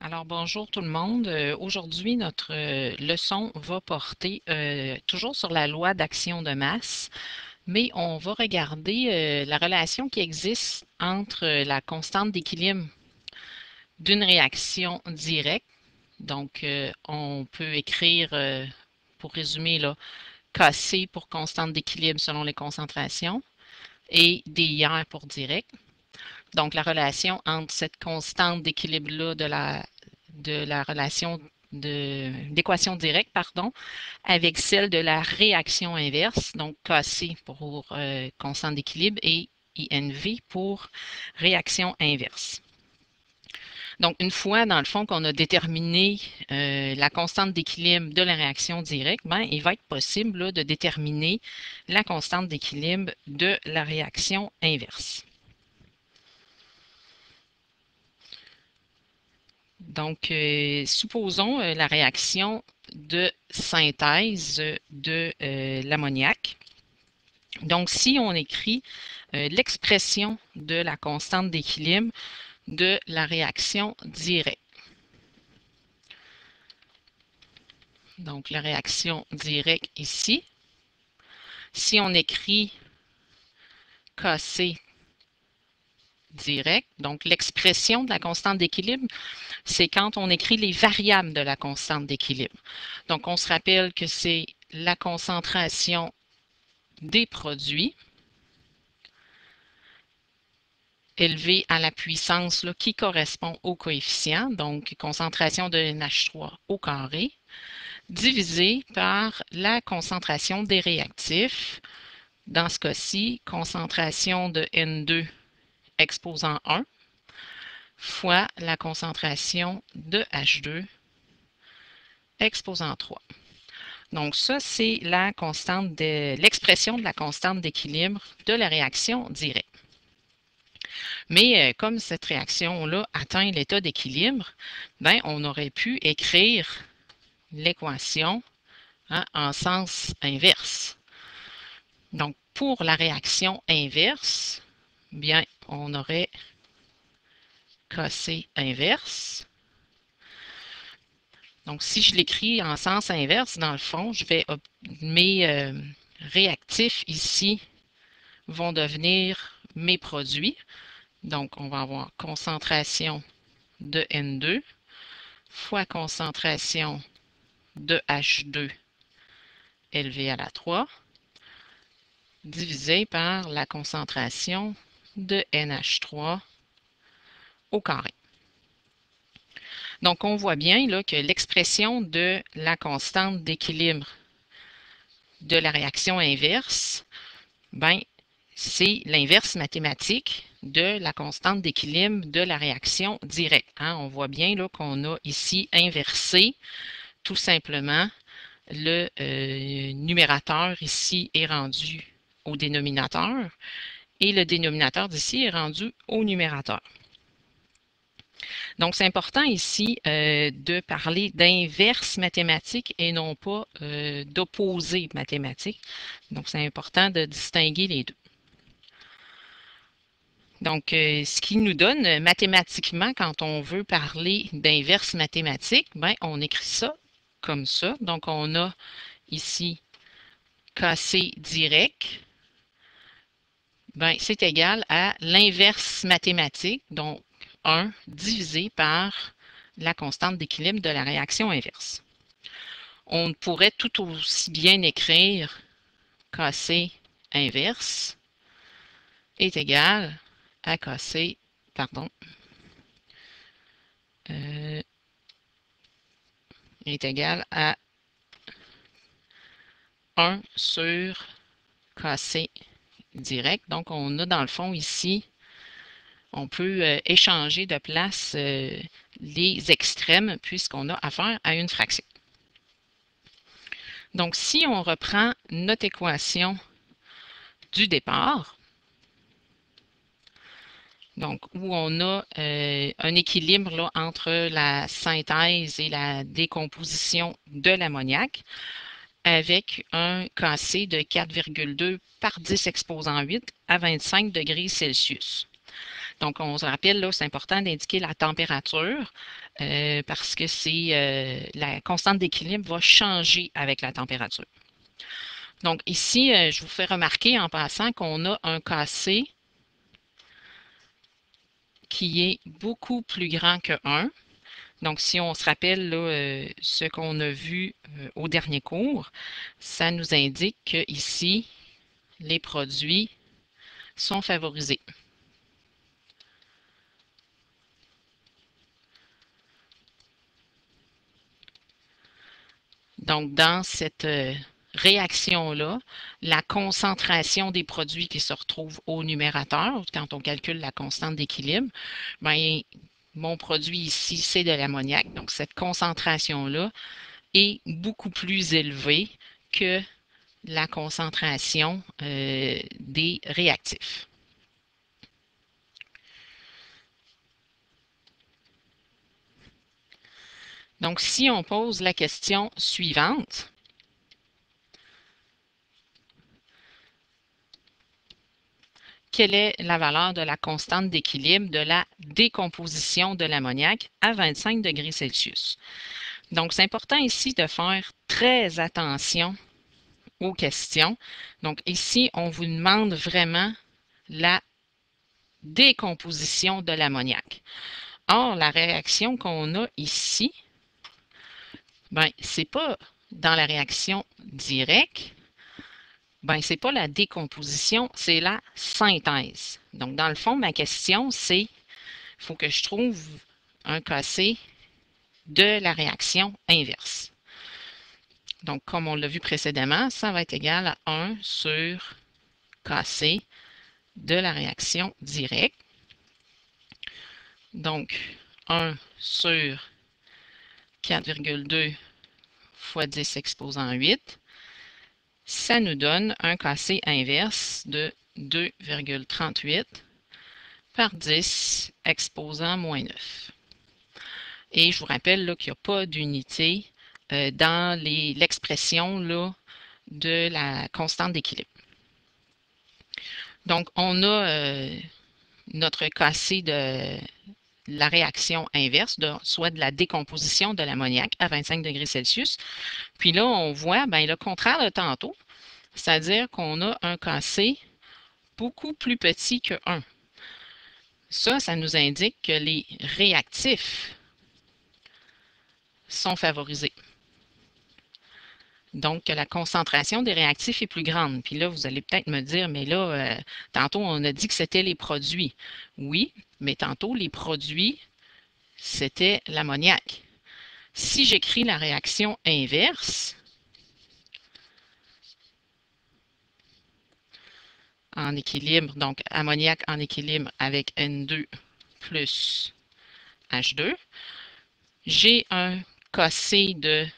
Alors, bonjour tout le monde. Aujourd'hui, notre leçon va porter toujours sur la loi d'action de masse, mais on va regarder la relation qui existe entre la constante d'équilibre d'une réaction directe. Donc, on peut écrire, pour résumer, là, KC pour constante d'équilibre selon les concentrations et DIR pour direct. Donc, la relation entre cette constante d'équilibre-là de la relation d'équation directe, pardon, avec celle de la réaction inverse, donc KC pour constante d'équilibre et INV pour réaction inverse. Donc, une fois, dans le fond, qu'on a déterminé la constante d'équilibre de la réaction directe, ben, il va être possible là, de déterminer la constante d'équilibre de la réaction inverse. Donc, supposons la réaction de synthèse de l'ammoniac. Donc, si on écrit l'expression de la constante d'équilibre de la réaction directe. Donc, la réaction directe ici. Si on écrit KC direct, donc l'expression de la constante d'équilibre, c'est quand on écrit les variables de la constante d'équilibre. Donc, on se rappelle que c'est la concentration des produits élevés à la puissance là, qui correspond au coefficient, donc concentration de NH3 au carré, divisé par la concentration des réactifs. Dans ce cas-ci, concentration de N2 exposant 1 fois la concentration de H2 exposant 3. Donc ça, c'est la constante de l'expression de la constante d'équilibre de la réaction directe. Mais comme cette réaction-là atteint l'état d'équilibre, ben, on aurait pu écrire l'équation en sens inverse. Donc, pour la réaction inverse, bien, on aurait KC inverse. Donc, si je l'écris en sens inverse, dans le fond, mes réactifs ici vont devenir mes produits. Donc, on va avoir concentration de N2 fois concentration de H2 élevé à la 3 divisé par la concentration de NH3 au carré. Donc, on voit bien là, que l'expression de la constante d'équilibre de la réaction inverse, ben, c'est l'inverse mathématique de la constante d'équilibre de la réaction directe. Hein? On voit bien qu'on a ici inversé tout simplement le numérateur ici est rendu au dénominateur et le dénominateur d'ici est rendu au numérateur. Donc, c'est important ici de parler d'inverse mathématique et non pas d'opposé mathématique. Donc, c'est important de distinguer les deux. Donc, ce qui nous donne mathématiquement, quand on veut parler d'inverse mathématique, ben, on écrit ça comme ça. Donc, on a ici KC direct, ben, c'est égal à l'inverse mathématique, donc 1 divisé par la constante d'équilibre de la réaction inverse. On pourrait tout aussi bien écrire KC inverse est égal à KC, pardon, est égal à 1 sur KC direct. Donc, on a dans le fond ici, on peut échanger de place les extrêmes puisqu'on a affaire à une fraction. Donc, si on reprend notre équation du départ, donc où on a un équilibre là, entre la synthèse et la décomposition de l'ammoniac, avec un KC de 4,2 par 10 exposant 8 à 25 degrés Celsius. Donc, on se rappelle, là, c'est important d'indiquer la température parce que la constante d'équilibre va changer avec la température. Donc, ici, je vous fais remarquer en passant qu'on a un KC qui est beaucoup plus grand que 1. Donc, si on se rappelle là, ce qu'on a vu au dernier cours, ça nous indique que ici, les produits sont favorisés. Donc, dans cette réaction-là, la concentration des produits qui se retrouvent au numérateur, quand on calcule la constante d'équilibre, bien, mon produit ici, c'est de l'ammoniac. Donc, cette concentration-là est beaucoup plus élevée que la concentration des réactifs. Donc, si on pose la question suivante, quelle est la valeur de la constante d'équilibre de la décomposition de l'ammoniac à 25 degrés Celsius? Donc, c'est important ici de faire très attention aux questions. Donc, ici, on vous demande vraiment la décomposition de l'ammoniac. Or, la réaction qu'on a ici, ben, c'est pas dans la réaction directe, ben, c'est pas la décomposition, c'est la synthèse. Donc, dans le fond, ma question, c'est, il faut que je trouve un KC de la réaction inverse. Donc, comme on l'a vu précédemment, ça va être égal à 1 sur KC de la réaction directe. Donc, 1 sur 4,2 fois 10 exposant 8, ça nous donne un KC inverse de 2,38 par 10 exposant moins 9. Et je vous rappelle qu'il n'y a pas d'unité dans l'expression de la constante d'équilibre. Donc, on a notre KC de la réaction inverse, soit de la décomposition de l'ammoniac à 25 degrés Celsius. Puis là, on voit le contraire de tantôt, c'est-à-dire qu'on a un KC beaucoup plus petit que 1. Ça nous indique que les réactifs sont favorisés. Donc, la concentration des réactifs est plus grande. Puis là, vous allez peut-être me dire, mais là, tantôt, on a dit que c'était les produits. Oui, mais tantôt, les produits, c'était l'ammoniac. Si j'écris la réaction inverse, en équilibre, donc ammoniac en équilibre avec N2 plus H2, j'ai un KC de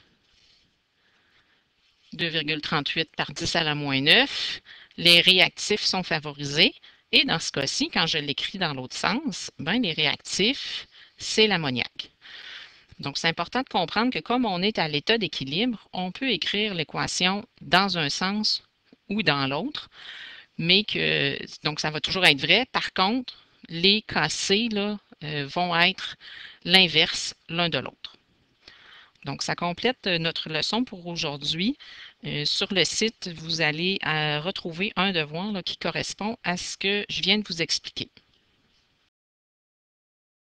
2,38 par 10 à la moins 9. Les réactifs sont favorisés. Et dans ce cas-ci, quand je l'écris dans l'autre sens, les réactifs, c'est l'ammoniac. Donc, c'est important de comprendre que comme on est à l'état d'équilibre, on peut écrire l'équation dans un sens ou dans l'autre, mais que, donc, ça va toujours être vrai. Par contre, les KC là, vont être l'inverse l'un de l'autre. Donc, ça complète notre leçon pour aujourd'hui. Sur le site, vous allez retrouver un devoir qui correspond à ce que je viens de vous expliquer.